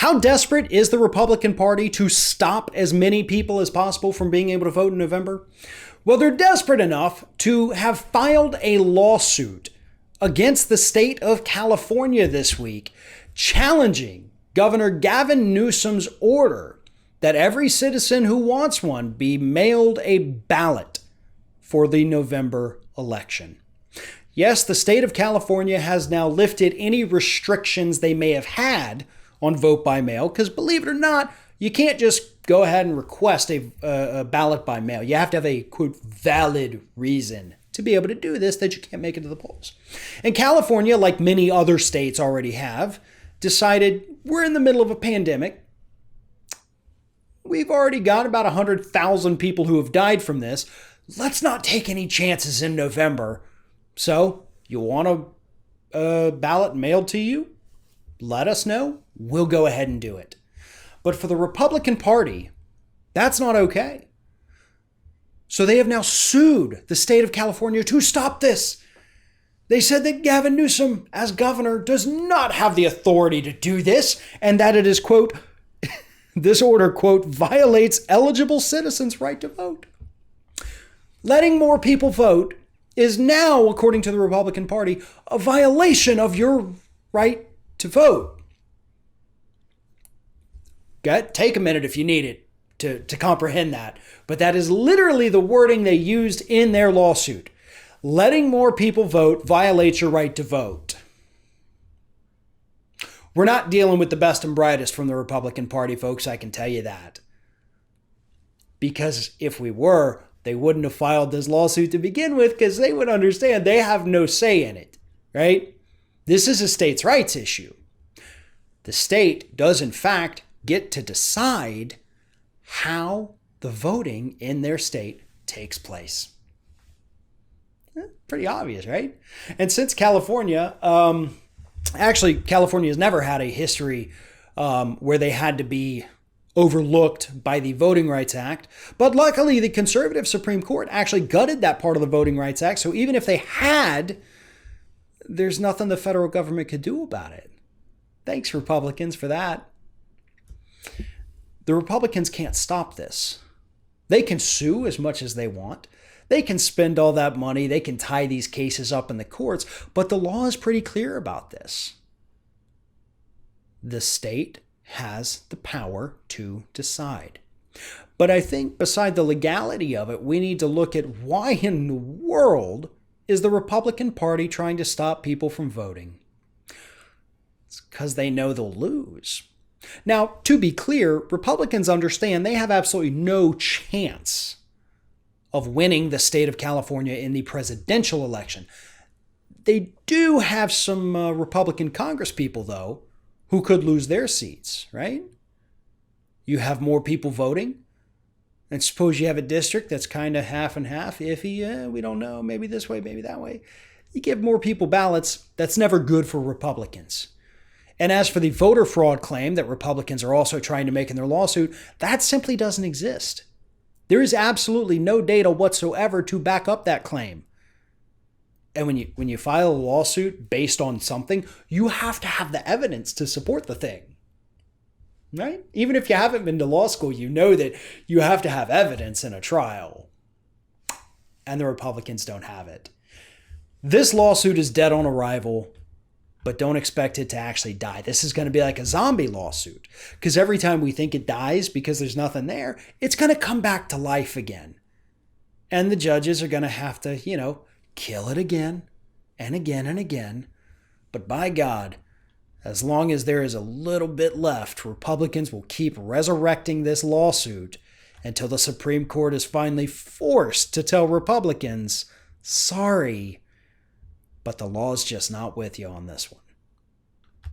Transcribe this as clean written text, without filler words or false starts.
How desperate is the Republican Party to stop as many people as possible from being able to vote in November? Well, they're desperate enough to have filed a lawsuit against the state of California this week, challenging Governor Gavin Newsom's order that every citizen who wants one be mailed a ballot for the November election. Yes, the state of California has now lifted any restrictions they may have had on vote by mail, because believe it or not, you can't just go ahead and request a ballot by mail. You have to have a, quote, valid reason to be able to do this, that you can't make it to the polls. And California, like many other states already have, decided we're in the middle of a pandemic. We've already got about 100,000 people who have died from this. Let's not take any chances in November. So, you want a ballot mailed to you? Let us know. We'll go ahead and do it. But for the Republican Party, that's not okay. So they have now sued the state of California to stop this. They said that Gavin Newsom, as governor, does not have the authority to do this, and that it is, quote, this order, quote, violates eligible citizens' right to vote. Letting more people vote is now, according to the Republican Party, a violation of your right to vote. Take a minute if you need it to comprehend that. But that is literally the wording they used in their lawsuit. Letting more people vote violates your right to vote. We're not dealing with the best and brightest from the Republican Party, folks, I can tell you that. Because if we were, they wouldn't have filed this lawsuit to begin with, because they would understand they have no say in it, right? This is a states' rights issue. The state does, in fact, get to decide how the voting in their state takes place. Pretty obvious, right? And since California, California has never had a history where they had to be overlooked by the Voting Rights Act. But luckily, the conservative Supreme Court actually gutted that part of the Voting Rights Act. So even if they had, there's nothing the federal government could do about it. Thanks, Republicans, for that. The Republicans can't stop this. They can sue as much as they want. They can spend all that money. They can tie these cases up in the courts. But the law is pretty clear about this. The state has the power to decide. But I think beside the legality of it, we need to look at why in the world is the Republican Party trying to stop people from voting? It's because they know they'll lose. Now, to be clear, Republicans understand they have absolutely no chance of winning the state of California in the presidential election. They do have some Republican Congress people, though, who could lose their seats, right? You have more people voting, and suppose you have a district that's kind of half and half, iffy, we don't know, maybe this way, maybe that way. You give more people ballots, that's never good for Republicans. And as for the voter fraud claim that Republicans are also trying to make in their lawsuit, that simply doesn't exist. There is absolutely no data whatsoever to back up that claim. And when you file a lawsuit based on something, you have to have the evidence to support the thing. Right? Even if you haven't been to law school, you know that you have to have evidence in a trial. And the Republicans don't have it. This lawsuit is dead on arrival, but don't expect it to actually die. This is going to be like a zombie lawsuit, because every time we think it dies because there's nothing there, it's going to come back to life again. And the judges are going to have to, kill it again and again and again. But by God, as long as there is a little bit left, Republicans will keep resurrecting this lawsuit until the Supreme Court is finally forced to tell Republicans, sorry, but the law's just not with you on this one.